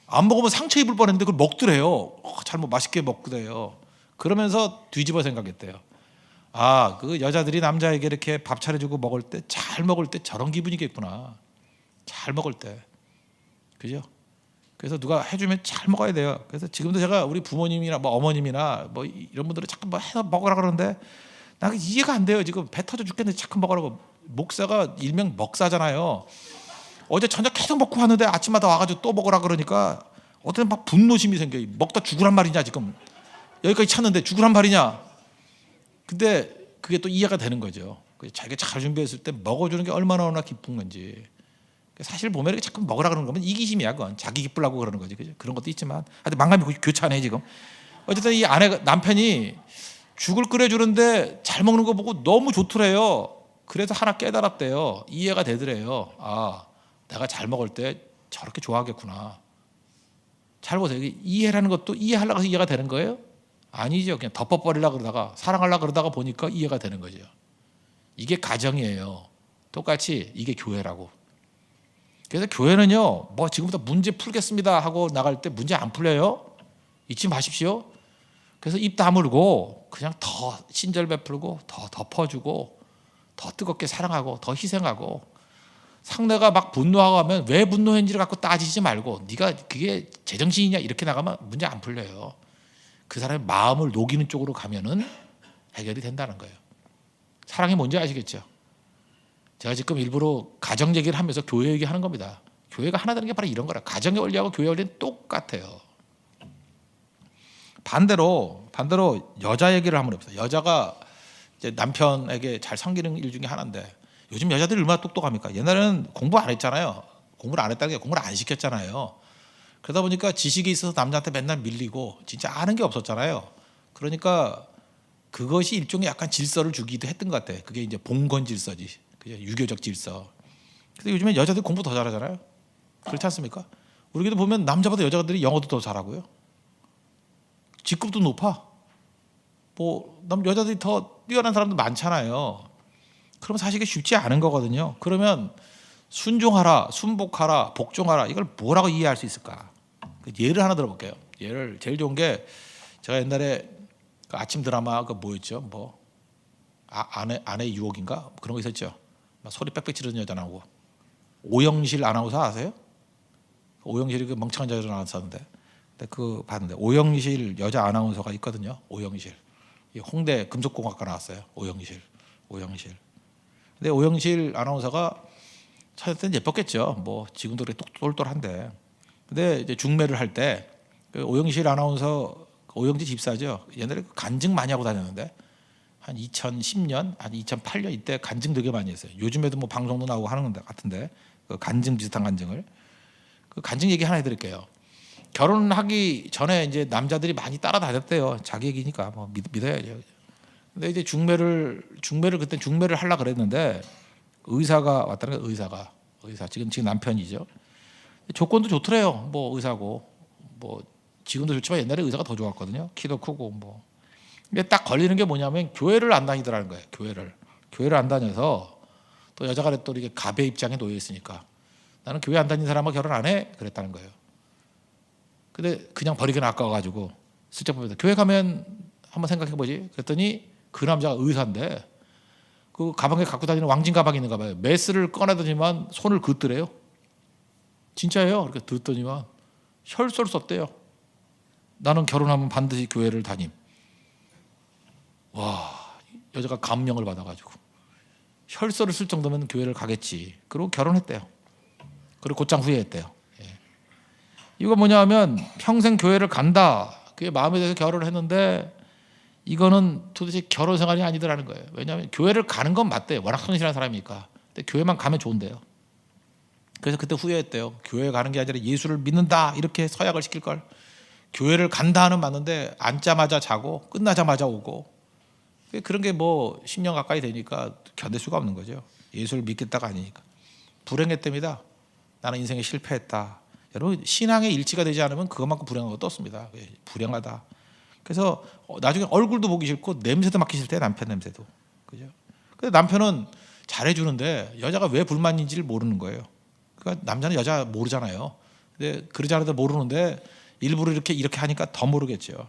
안 먹으면 상처 입을 뻔했는데 그걸 먹더래요. 잘못 맛있게 먹더래요. 그러면서 뒤집어 생각했대요. 그 여자들이 남자에게 이렇게 밥 차려주고 먹을 때 잘 먹을 때 저런 기분이겠구나. 잘 먹을 때, 그죠? 그래서 누가 해주면 잘 먹어야 돼요. 그래서 지금도 제가 우리 부모님이나 뭐 어머님이나 뭐 이런 분들은 자꾸 뭐 해서 먹으라 그러는데 나 이해가 안 돼요. 지금 배 터져 죽겠는데 자꾸 먹으라고. 목사가 일명 먹사잖아요. 어제 저녁 계속 먹고 왔는데 아침마다 와가지고 또 먹으라 그러니까 어떤 막 분노심이 생겨요. 먹다 죽으란 말이냐 지금. 여기까지 찼는데 죽으란 말이냐. 근데 그게 또 이해가 되는 거죠. 자기가 잘 준비했을 때 먹어주는 게 얼마나 기쁜 건지. 사실 보면 이렇게 자꾸 먹으라 그러는 거면 이기심이야. 그건 자기 기쁘려고 그러는 거지. 그죠? 그런 것도 있지만 하여튼 망감이 교차하네 지금. 어쨌든 이 남편이 죽을 끓여주는데 잘 먹는 거 보고 너무 좋더래요. 그래서 하나 깨달았대요. 이해가 되더래요. 아, 내가 잘 먹을 때 저렇게 좋아하겠구나. 잘 보세요. 이해라는 것도 이해하려고 해서 이해가 되는 거예요? 아니죠. 그냥 덮어버리려고 그러다가 사랑하려고 그러다가 보니까 이해가 되는 거죠. 이게 가정이에요. 똑같이 이게 교회라고. 그래서 교회는요, 뭐 지금부터 문제 풀겠습니다 하고 나갈 때 문제 안 풀려요. 잊지 마십시오. 그래서 입 다물고 그냥 더 친절 베풀고 더 덮어주고 더 뜨겁게 사랑하고 더 희생하고 상대가 막 분노하고 하면 왜 분노했는지를 갖고 따지지 말고 네가 그게 제정신이냐 이렇게 나가면 문제 안 풀려요. 그 사람의 마음을 녹이는 쪽으로 가면은 해결이 된다는 거예요. 사랑이 뭔지 아시겠죠? 제가 지금 일부러 가정 얘기를 하면서 교회 얘기하는 겁니다. 교회가 하나 되는 게 바로 이런 거라. 가정의 원리하고 교회 원리는 똑같아요. 반대로 여자 얘기를 한번 해보세요. 여자가 이제 남편에게 잘 섬기는 일 중에 하나인데 요즘 여자들이 얼마나 똑똑합니까? 옛날에는 공부 안 했잖아요. 공부를 안 했다는 게 공부를 안 시켰잖아요. 그러다 보니까 지식이 있어서 남자한테 맨날 밀리고 진짜 아는 게 없었잖아요. 그러니까 그것이 일종의 약간 질서를 주기도 했던 것 같아. 그게 이제 봉건 질서지. 유교적 질서. 그래서 요즘에 여자들 공부 더 잘하잖아요. 그렇지 않습니까? 우리도 보면 남자보다 여자들이 영어도 더 잘하고요. 직급도 높아. 뭐 여자들이 더 뛰어난 사람도 많잖아요. 그럼 사실 이게 쉽지 않은 거거든요. 그러면 순종하라, 순복하라, 복종하라 이걸 뭐라고 이해할 수 있을까? 예를 하나 들어볼게요. 예를 제일 좋은 게 제가 옛날에 그 아침 드라마 그 뭐였죠? 뭐 아내 유혹인가 그런 거 있었죠. 소리 빽빽 지르는 여자 나오고 오영실 아나운서 아세요? 오영실이 그 멍청한 여자 나왔었는데, 근데 그 봤는데 오영실 여자 아나운서가 있거든요. 오영실 홍대 금속공학과 나왔어요. 오영실. 근데 오영실 아나운서가 찾을 때는 예뻤겠죠. 뭐 지금도 그렇게 똘똘한데, 근데 이제 중매를 할 때 그 오영실 아나운서 오영지 집사죠. 옛날에 간증 많이 하고 다녔는데 한 2010년, 한 2008년 이때 간증 되게 많이 했어요. 요즘에도 뭐 방송도 나오고 하는 것 같은데 그 간증 비슷한 간증을 그 간증 얘기 하나 해드릴게요. 결혼하기 전에 이제 남자들이 많이 따라다녔대요. 자기 얘기니까 뭐 믿어야죠. 근데 이제 중매를 그때 중매를 하려 그랬는데 의사가 왔다는 거예요. 의사 지금 남편이죠. 조건도 좋더래요. 뭐 의사고 뭐 지금도 좋지만 옛날에 의사가 더 좋았거든요. 키도 크고 뭐. 근데 딱 걸리는 게 뭐냐면 교회를 안 다니더라는 거예요. 교회를 안 다녀서 또 여자가 또 이렇게 갑의 입장에 놓여 있으니까 나는 교회 안 다니는 사람하고 결혼 안 해 그랬다는 거예요. 근데 그냥 버리기는 아까워가지고 슬쩍 보면 교회 가면 한번 생각해보지. 그랬더니 그 남자가 의사인데 그 가방에 갖고 다니는 왕진 가방이 있는가 봐요. 메스를 꺼내더니만 손을 긋더래요. 진짜예요. 그렇게 듣더니만 혈서를 썼대요. 나는 결혼하면 반드시 교회를 다님. 와, 여자가 감명을 받아가지고 혈서를 쓸 정도면 교회를 가겠지. 그리고 결혼했대요. 그리고 곧장 후회했대요. 이거 뭐냐면 평생 교회를 간다. 그게 마음에 대해서 결혼을 했는데 이거는 도대체 결혼 생활이 아니더라는 거예요. 왜냐하면 교회를 가는 건 맞대요. 워낙 성실한 사람이니까. 근데 교회만 가면 좋은데요. 그래서 그때 후회했대요. 교회 가는 게 아니라 예수를 믿는다 이렇게 서약을 시킬 걸. 교회를 간다는 맞는데 앉자마자 자고 끝나자마자 오고 그런 게 뭐 10년 가까이 되니까 견딜 수가 없는 거죠. 예수를 믿겠다가 아니니까. 불행했답니다. 나는 인생에 실패했다. 여러분 신앙의 일치가 되지 않으면 그것만큼 불행한 것도 없습니다. 불행하다. 그래서 나중에 얼굴도 보기 싫고 냄새도 맡기 싫대. 남편 냄새도. 그죠? 근데 남편은 잘해주는데 여자가 왜 불만인지를 모르는 거예요. 그러니까 남자는 여자 모르잖아요. 근데 그러지 않아도 모르는데 일부러 이렇게 하니까 더 모르겠죠.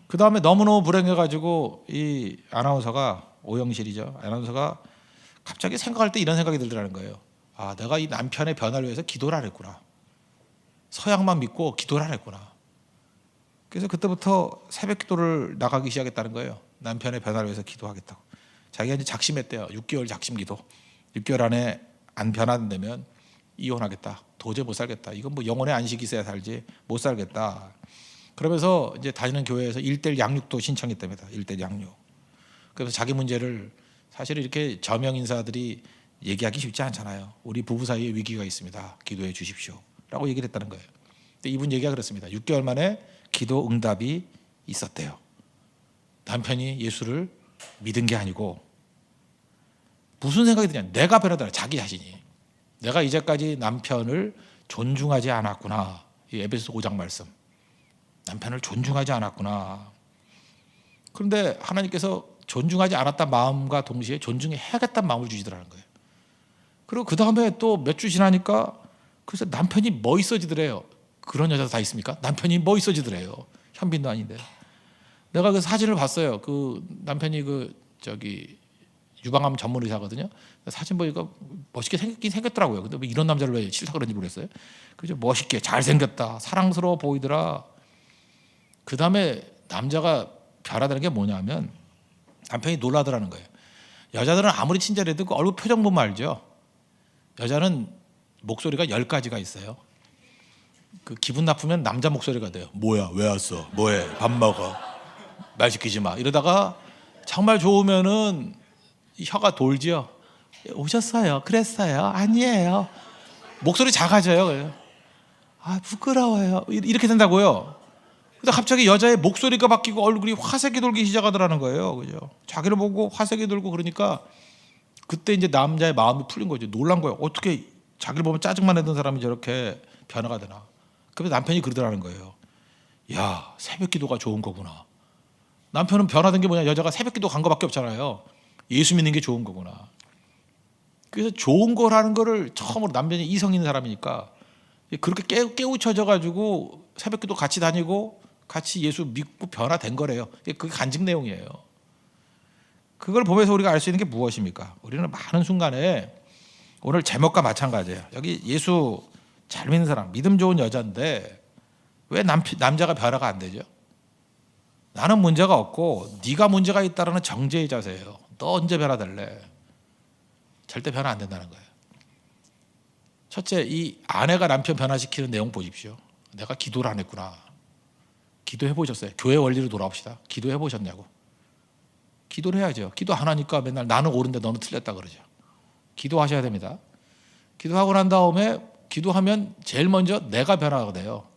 그 다음에 너무너무 불행해가지고 이 아나운서가 오영실이죠. 아나운서가 갑자기 생각할 때 이런 생각이 들더라는 거예요. 아, 내가 이 남편의 변화를 위해서 기도를 안 했구나. 서양만 믿고 기도를 안 했구나. 그래서 그때부터 새벽 기도를 나가기 시작했다는 거예요. 남편의 변화를 위해서 기도하겠다고. 자기가 이제 작심했대요. 6개월 작심 기도. 6개월 안에 안 변화되면 이혼하겠다. 도저히 못 살겠다. 이건 뭐 영혼의 안식이 있어야 살지 못 살겠다. 그러면서 이제 다니는 교회에서 1:1 양육도 신청했답니다. 1:1 양육. 그래서 자기 문제를 사실 이렇게 저명 인사들이 얘기하기 쉽지 않잖아요. 우리 부부 사이에 위기가 있습니다. 기도해 주십시오. 라고 얘기를 했다는 거예요. 근데 이분 얘기가 그렇습니다. 6개월 만에 기도 응답이 있었대요. 남편이 예수를 믿은 게 아니고 무슨 생각이 드냐. 내가 변하더라. 자기 자신이. 내가 이제까지 남편을 존중하지 않았구나. 이 에베소서 5장 말씀. 남편을 존중하지 않았구나. 그런데 하나님께서 존중하지 않았던 마음과 동시에 존중해야겠다는 마음을 주시더라는 거예요. 그리고 그 다음에 또 몇 주 지나니까 그래서 남편이 멋있어지더래요. 그런 여자도 다 있습니까? 남편이 멋있어지더래요. 현빈도 아닌데. 내가 그 사진을 봤어요. 그 남편이 유방암 전문 의사거든요. 사진 보니까 멋있게 생겼긴 생겼더라고요. 근데 뭐 이런 남자를 왜 싫다 그런지 모르겠어요. 그죠? 멋있게 잘생겼다. 사랑스러워 보이더라. 그 다음에 남자가 변하다는 게 뭐냐면 남편이 놀라더라는 거예요. 여자들은 아무리 친절해도 그 얼굴 표정 보면 알죠. 여자는 목소리가 10가지가 있어요. 그 기분 나쁘면 남자 목소리가 돼요. 뭐야, 왜 왔어? 뭐해? 밥 먹어. 말 시키지 마. 이러다가 정말 좋으면은 혀가 돌지요. 오셨어요? 그랬어요? 아니에요. 목소리 작아져요. 아, 부끄러워요. 이렇게 된다고요. 근데 갑자기 여자의 목소리가 바뀌고 얼굴이 화색이 돌기 시작하더라는 거예요. 그죠? 자기를 보고 화색이 돌고 그러니까 그때 이제 남자의 마음이 풀린 거죠. 놀란 거예요. 어떻게 자기를 보면 짜증만 내던 사람이 저렇게 변화가 되나. 그래서 남편이 그러더라는 거예요. 야, 새벽 기도가 좋은 거구나. 남편은 변화된 게 뭐냐. 여자가 새벽 기도 간 거밖에 없잖아요. 예수 믿는 게 좋은 거구나. 그래서 좋은 거라는 거를 처음으로 남편이 이성 있는 사람이니까 그렇게 깨우쳐져 가지고 새벽 기도 같이 다니고 같이 예수 믿고 변화된 거래요. 그게 간증 내용이에요. 그걸 보면서 우리가 알 수 있는 게 무엇입니까? 우리는 많은 순간에 오늘 제목과 마찬가지예요. 여기 예수 잘 믿는 사람, 믿음 좋은 여자인데 왜 남자가 변화가 안 되죠? 나는 문제가 없고 네가 문제가 있다라는 정죄의 자세예요. 너 언제 변화될래? 절대 변화 안 된다는 거예요. 첫째, 이 아내가 남편 변화시키는 내용 보십시오. 내가 기도를 안 했구나. 기도해 보셨어요? 교회 원리로 돌아옵시다. 기도해 보셨냐고. 기도를 해야죠. 기도 안 하니까 맨날 나는 옳은데 너는 틀렸다 그러죠. 기도하셔야 됩니다. 기도하고 난 다음에 기도하면 제일 먼저 내가 변화가 돼요.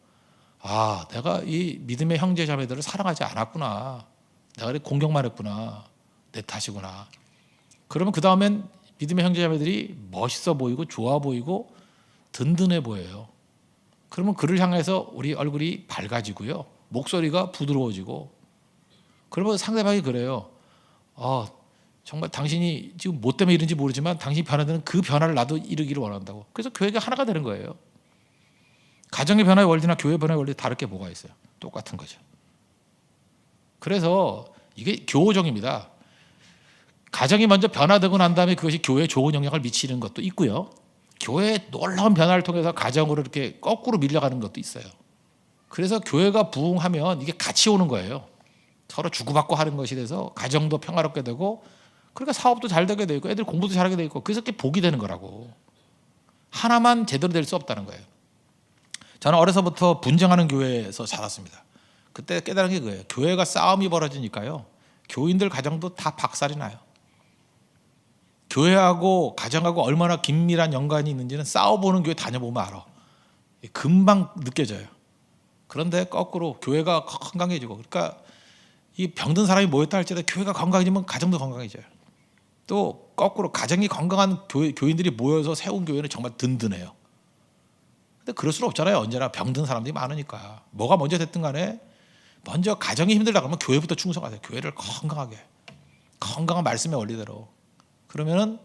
아, 내가 이 믿음의 형제 자매들을 사랑하지 않았구나. 내가 이렇게 공격만 했구나. 내 탓이구나. 그러면 그 다음엔 믿음의 형제 자매들이 멋있어 보이고 좋아 보이고 든든해 보여요. 그러면 그를 향해서 우리 얼굴이 밝아지고요. 목소리가 부드러워지고 그러면 상대방이 그래요. 정말 당신이 지금 뭐 때문에 이런지 모르지만 당신이 변화되는 그 변화를 나도 이루기를 원한다고. 그래서 교회가 하나가 되는 거예요. 가정의 변화의 원리나 교회 변화의 원리 다를 게 뭐가 있어요? 똑같은 거죠. 그래서 이게 교호정입니다. 가정이 먼저 변화되고 난 다음에 그것이 교회에 좋은 영향을 미치는 것도 있고요. 교회의 놀라운 변화를 통해서 가정으로 이렇게 거꾸로 밀려가는 것도 있어요. 그래서 교회가 부흥하면 이게 같이 오는 거예요. 서로 주고받고 하는 것이 돼서 가정도 평화롭게 되고 그러니까 사업도 잘 되게 되고 애들 공부도 잘하게 되고 그래서 그게 복이 되는 거라고. 하나만 제대로 될 수 없다는 거예요. 저는 어려서부터 분쟁하는 교회에서 자랐습니다. 그때 깨달은 게 그거예요. 교회가 싸움이 벌어지니까요. 교인들 가정도 다 박살이 나요. 교회하고 가정하고 얼마나 긴밀한 연관이 있는지는 싸워보는 교회 다녀보면 알아. 금방 느껴져요. 그런데 거꾸로 교회가 건강해지고 그러니까 이 병든 사람이 모였다 할지라도 교회가 건강해지면 가정도 건강해져요. 또 거꾸로 가정이 건강한 교인들이 모여서 세운 교회는 정말 든든해요. 근데 그럴 수는 없잖아요. 언제나 병든 사람들이 많으니까. 뭐가 먼저 됐든 간에 먼저 가정이 힘들다 그러면 교회부터 충성하세요. 교회를 건강한 말씀의 원리대로. 그러면은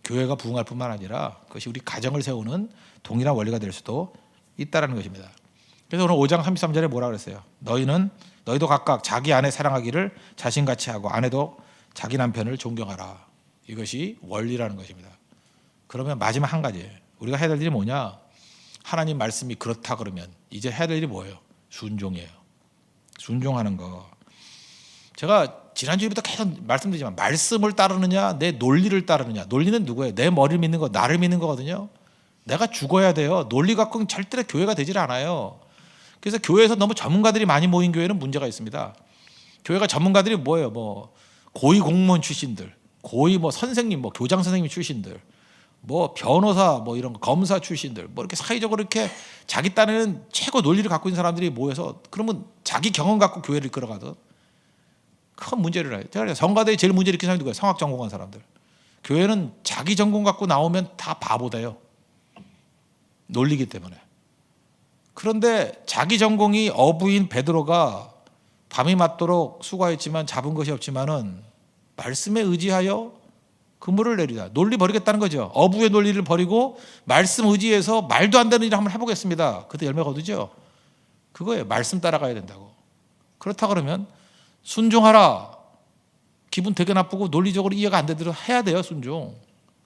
교회가 부흥할 뿐만 아니라 그것이 우리 가정을 세우는 동일한 원리가 될 수도 있다는 것입니다. 그래서 오늘 5장 33절에 뭐라 그랬어요? 너희도 각각 자기 아내 사랑하기를 자신같이 하고 아내도 자기 남편을 존경하라. 이것이 원리라는 것입니다. 그러면 마지막 한 가지 우리가 해야 될 일이 뭐냐? 하나님 말씀이 그렇다 그러면 이제 해야 될 일이 뭐예요? 순종이에요. 순종하는 거. 제가 지난주부터 계속 말씀드리지만 말씀을 따르느냐 내 논리를 따르느냐. 논리는 누구예요? 내 머리를 믿는 거, 나를 믿는 거거든요. 내가 죽어야 돼요. 논리 갖고는 절대로 교회가 되질 않아요. 그래서 교회에서 너무 전문가들이 많이 모인 교회는 문제가 있습니다. 교회가 전문가들이 뭐예요? 뭐 고위 공무원 출신들, 고위 뭐 선생님, 뭐 교장 선생님 출신들, 뭐 변호사, 뭐 이런 검사 출신들, 뭐 이렇게 사회적으로 이렇게 자기 딴에는 최고 논리를 갖고 있는 사람들이 모여서 그러면 자기 경험 갖고 교회를 이끌어가든 큰 문제를 해요. 제가 성가대에 제일 문제 일으키는 사람이 누구예요? 성악 전공한 사람들. 교회는 자기 전공 갖고 나오면 다 바보돼요. 논리기 때문에. 그런데 자기 전공이 어부인 베드로가 밤이 맞도록 수고했지만 잡은 것이 없지만은 말씀에 의지하여 그물을 내리다. 논리 버리겠다는 거죠. 어부의 논리를 버리고 말씀 의지해서 말도 안 되는 일을 한번 해보겠습니다. 그때 열매 거두죠. 그거예요. 말씀 따라가야 된다고. 그렇다 그러면 순종하라. 기분 되게 나쁘고 논리적으로 이해가 안 되도록 해야 돼요. 순종.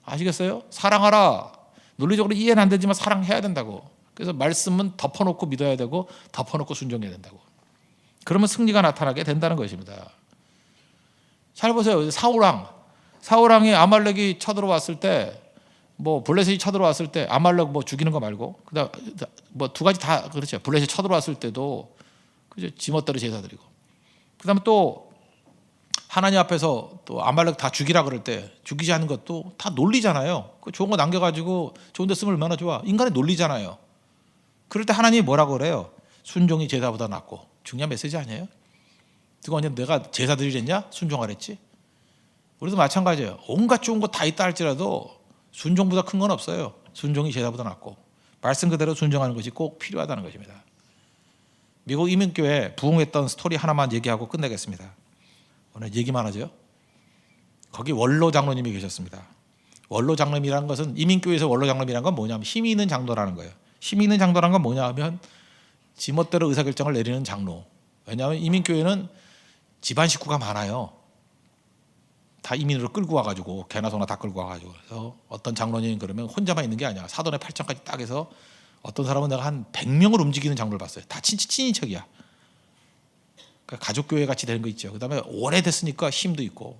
아시겠어요? 사랑하라. 논리적으로 이해는 안 되지만 사랑해야 된다고. 그래서 말씀은 덮어놓고 믿어야 되고 덮어놓고 순종해야 된다고. 그러면 승리가 나타나게 된다는 것입니다. 잘 보세요. 사울왕이 아말렉이 쳐들어왔을 때, 뭐 블레셋이 쳐들어왔을 때 아말렉 뭐 죽이는 거 말고, 그다음 뭐 두 가지 다 그렇죠. 블레셋이 쳐들어왔을 때도 그죠, 지멋대로 제사드리고, 그다음에 또 하나님 앞에서 또 아말렉 다 죽이라 그럴 때 죽이지 않는 것도 다 논리잖아요. 그 좋은 거 남겨가지고 좋은 데 쓰면 얼마나 좋아. 인간의 논리잖아요. 그럴 때 하나님이 뭐라고 그래요? 순종이 제사보다 낫고. 중요한 메시지 아니에요? 그거 언제 내가 제사 드리랬냐? 순종하랬지. 우리도 마찬가지예요. 온갖 좋은 거 다 있다 할지라도 순종보다 큰 건 없어요. 순종이 제사보다 낫고 말씀 그대로 순종하는 것이 꼭 필요하다는 것입니다. 미국 이민교회 부흥했던 스토리 하나만 얘기하고 끝내겠습니다. 오늘 얘기만 하죠. 거기 원로 장로님이 계셨습니다. 원로 장로님이라는 것은 이민교회에서 원로 장로님이라는 건 뭐냐면 힘이 있는 장로라는 거예요. 힘이 있는 장로라는 건 뭐냐 하면 지멋대로 의사결정을 내리는 장로. 왜냐하면 이민교회는 집안 식구가 많아요. 다 이민으로 끌고 와가지고 개나 소나 다 끌고 와가지고. 그래서 어떤 장로님 그러면 혼자만 있는 게 아니야. 사돈의 8천까지 딱 해서 어떤 사람은 내가 한 100명을 움직이는 장로를 봤어요. 다 친인척이야. 그러니까 가족교회 같이 되는 거 있죠. 그다음에 오래됐으니까 힘도 있고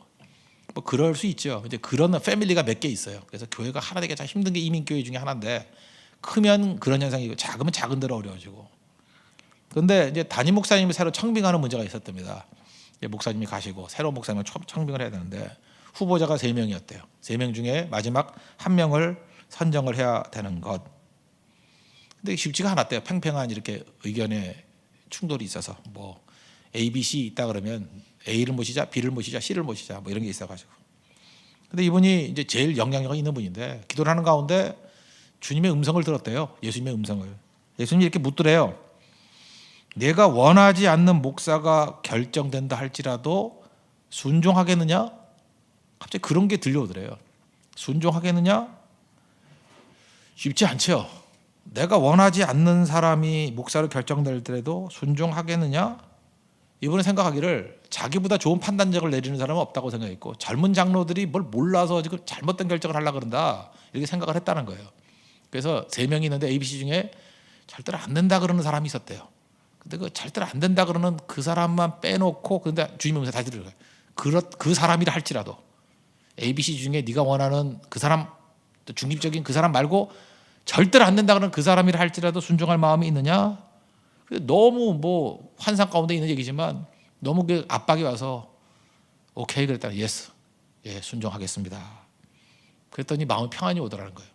뭐 그럴 수 있죠. 이제 그런 패밀리가 몇 개 있어요. 그래서 교회가 하나 되기 참 힘든 게 이민교회 중에 하나인데 크면 그런 현상이고 작으면 작은 대로 어려워지고. 그런데 이제 담임 목사님이 새로 청빙하는 문제가 있었답니다. 목사님이 가시고 새로운 목사님을 청빙을 해야 되는데 후보자가 3명이었대요. 3명 중에 마지막 1명을 선정을 해야 되는 것. 근데 쉽지가 않았대요. 팽팽한 이렇게 의견의 충돌이 있어서 뭐 A, B, C 있다 그러면 A를 모시자, B를 모시자, C를 모시자 뭐 이런 게 있어가지고. 근데 이분이 이제 제일 영향력이 있는 분인데 기도를 하는 가운데 주님의 음성을 들었대요. 예수님의 음성을. 예수님이 이렇게 묻더래요. 내가 원하지 않는 목사가 결정된다 할지라도 순종하겠느냐? 갑자기 그런 게 들려오더래요. 순종하겠느냐? 쉽지 않죠. 내가 원하지 않는 사람이 목사로 결정될때도 순종하겠느냐? 이분은 생각하기를 자기보다 좋은 판단력을 내리는 사람은 없다고 생각했고 젊은 장로들이 뭘 몰라서 지금 잘못된 결정을 하려고 그런다 이렇게 생각을 했다는 거예요. 그래서 3명이 있는데 ABC 중에 절대로 안 된다 그러는 사람이 있었대요. 근데 그 절대로 안 된다 그러는 그 사람만 빼놓고 근데 주님의 음성 다시 들어요. 그 사람이라 할지라도 ABC 중에 네가 원하는 그 사람 중립적인 그 사람 말고 절대로 안 된다 그러는 그 사람이라 할지라도 순종할 마음이 있느냐? 너무 뭐 환상 가운데 있는 얘기지만 너무 그 압박이 와서 오케이 그랬다. 예스. 예, 순종하겠습니다. 그랬더니 마음이 평안이 오더라는 거예요.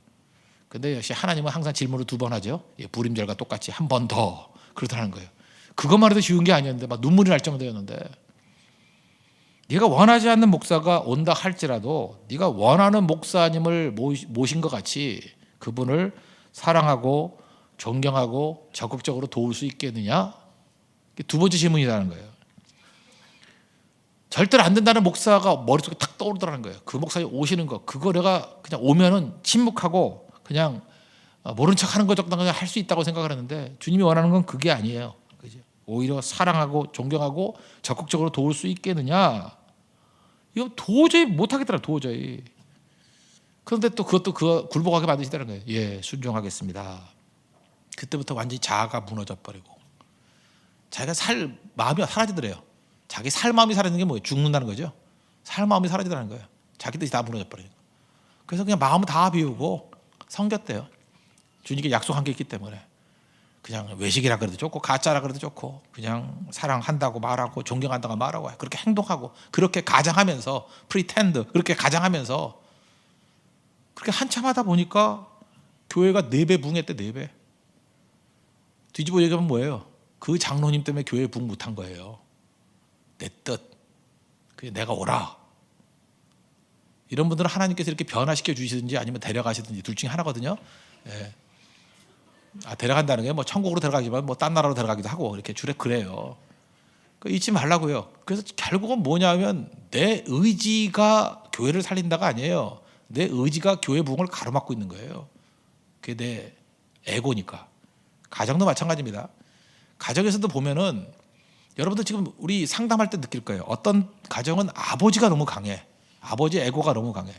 근데 역시 하나님은 항상 질문을 2번 하죠. 예, 불임절과 똑같이 한 번 더 그러더라는 거예요. 그것만 해도 쉬운 게 아니었는데 막 눈물이 날 정도였는데 네가 원하지 않는 목사가 온다 할지라도 네가 원하는 목사님을 모신 것 같이 그분을 사랑하고 존경하고 적극적으로 도울 수 있겠느냐? 2번째 질문이라는 거예요. 절대로 안 된다는 목사가 머릿속에 탁 떠오르더라는 거예요. 그 목사님 오시는 거 그거 내가 그냥 오면은 침묵하고 그냥 모른 척하는 것 정도 그냥 할 수 있다고 생각을 했는데 주님이 원하는 건 그게 아니에요. 그죠? 오히려 사랑하고 존경하고 적극적으로 도울 수 있겠느냐? 이거 도저히 못하겠더라. 도저히. 그런데 또 그것도 그거 굴복하게 만드시다는 거예요. 예, 순종하겠습니다. 그때부터 완전히 자아가 무너져 버리고 자기가 살 마음이 사라지더래요. 자기 살 마음이 사라지는 게 뭐예요? 죽는다는 거죠. 살 마음이 사라지더라는 거예요. 자기 뜻이 다 무너져 버리니까. 그래서 그냥 마음을 다 비우고 섬겼대요. 주님께 약속한 게 있기 때문에. 그냥 외식이라 그래도 좋고 가짜라 그래도 좋고 그냥 사랑한다고 말하고 존경한다고 말하고 그렇게 행동하고 그렇게 가장하면서 프리텐드 그렇게 가장하면서 그렇게 한참 하다 보니까 교회가 4배 붕했대. 4배. 뒤집어 얘기하면 뭐예요? 그 장로님 때문에 교회 붕 못한 거예요. 내 뜻. 그게 내가 오라. 이런 분들은 하나님께서 이렇게 변화시켜 주시든지 아니면 데려가시든지 둘 중에 하나거든요. 예. 데려간다는 게 뭐 천국으로 데려가기만 뭐 딴 나라로 데려가기도 하고 이렇게 주례 그래요. 잊지 말라고요. 그래서 결국은 뭐냐면 내 의지가 교회를 살린다가 아니에요. 내 의지가 교회 부흥을 가로막고 있는 거예요. 그게 내 에고니까. 가정도 마찬가지입니다. 가정에서도 보면은 여러분들 지금 우리 상담할 때 느낄 거예요. 어떤 가정은 아버지가 너무 강해. 아버지 에고가 너무 강해.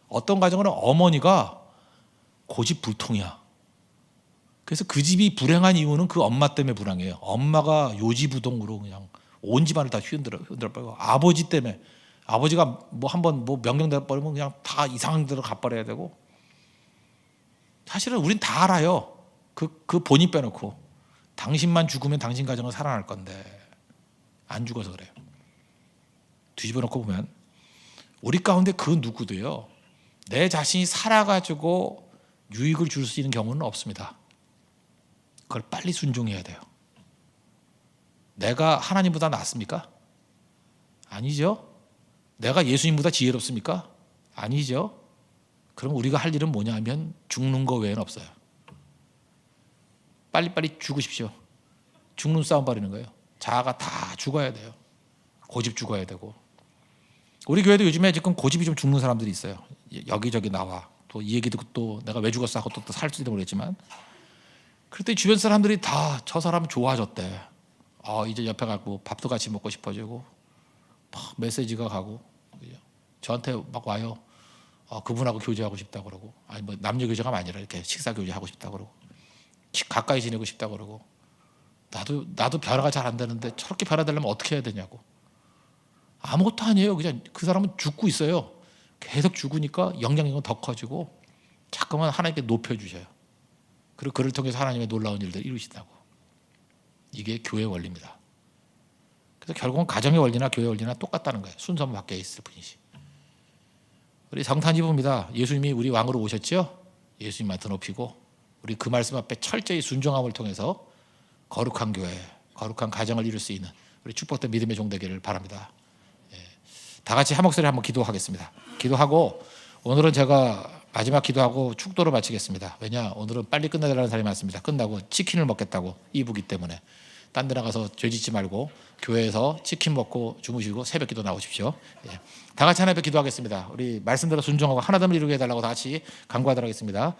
어떤 가정은 어머니가 고집불통이야. 그래서 그 집이 불행한 이유는 그 엄마 때문에 불행해요. 엄마가 요지부동으로 그냥 온 집안을 다 흔들어 버리고 아버지 때문에 아버지가 뭐 한번 뭐 명령 내버리면 그냥 다 이상한 데로 가버려야 되고 사실은 우린 다 알아요. 그 본인 빼놓고 당신만 죽으면 당신 가정은 살아날 건데 안 죽어서 그래요. 뒤집어 놓고 보면 우리 가운데 그 누구도요 내 자신이 살아가지고 유익을 줄 수 있는 경우는 없습니다. 그걸 빨리 순종해야 돼요. 내가 하나님보다 낫습니까? 아니죠. 내가 예수님보다 지혜롭습니까? 아니죠. 그럼 우리가 할 일은 뭐냐 하면 죽는 거 외에는 없어요. 빨리빨리 죽으십시오. 죽는 싸움 벌이는 거예요. 자아가 다 죽어야 돼요. 고집 죽어야 되고. 우리 교회도 요즘에 지금 고집이 좀 죽는 사람들이 있어요. 여기저기 나와. 또 이 얘기 듣고 또 내가 왜 죽었어 하고 또 살지도 모르겠지만 그때 주변 사람들이 다 저 사람 좋아졌대. 이제 옆에 가고 밥도 같이 먹고 싶어지고 막 메시지가 가고 저한테 막 와요. 그분하고 교제하고 싶다 그러고 아니 뭐 남녀 교제가 아니라 이렇게 식사 교제하고 싶다 그러고 가까이 지내고 싶다 그러고 나도 변화가 잘 안 되는데 저렇게 변화되려면 어떻게 해야 되냐고. 아무것도 아니에요. 그냥 그 사람은 죽고 있어요. 계속 죽으니까 영향력은 더 커지고 자꾸만 하나님께 높여주셔요. 그리고 그를 통해서 하나님의 놀라운 일들을 이루신다고. 이게 교회 원리입니다. 그래서 결국은 가정의 원리나 교회 원리나 똑같다는 거예요. 순서만 바뀌어 있을 뿐이지. 우리 성탄이브입니다. 예수님이 우리 왕으로 오셨죠? 예수님만 더 높이고 우리 그 말씀 앞에 철저히 순종함을 통해서 거룩한 교회, 거룩한 가정을 이룰 수 있는 우리 축복된 믿음의 종 되기를 바랍니다. 다 같이 한 목소리 한번 기도하겠습니다. 기도하고 오늘은 제가 마지막 기도하고 축도로 마치겠습니다. 왜냐 오늘은 빨리 끝내달라는 사람이 많습니다. 끝나고 치킨을 먹겠다고 이부기 때문에 딴 데 나가서 죄 짓지 말고 교회에서 치킨 먹고 주무시고 새벽 기도 나오십시오. 다 같이 하나님께 기도하겠습니다. 우리 말씀대로 순종하고 하나됨을 이루게 해달라고 다 같이 간구하도록 하겠습니다.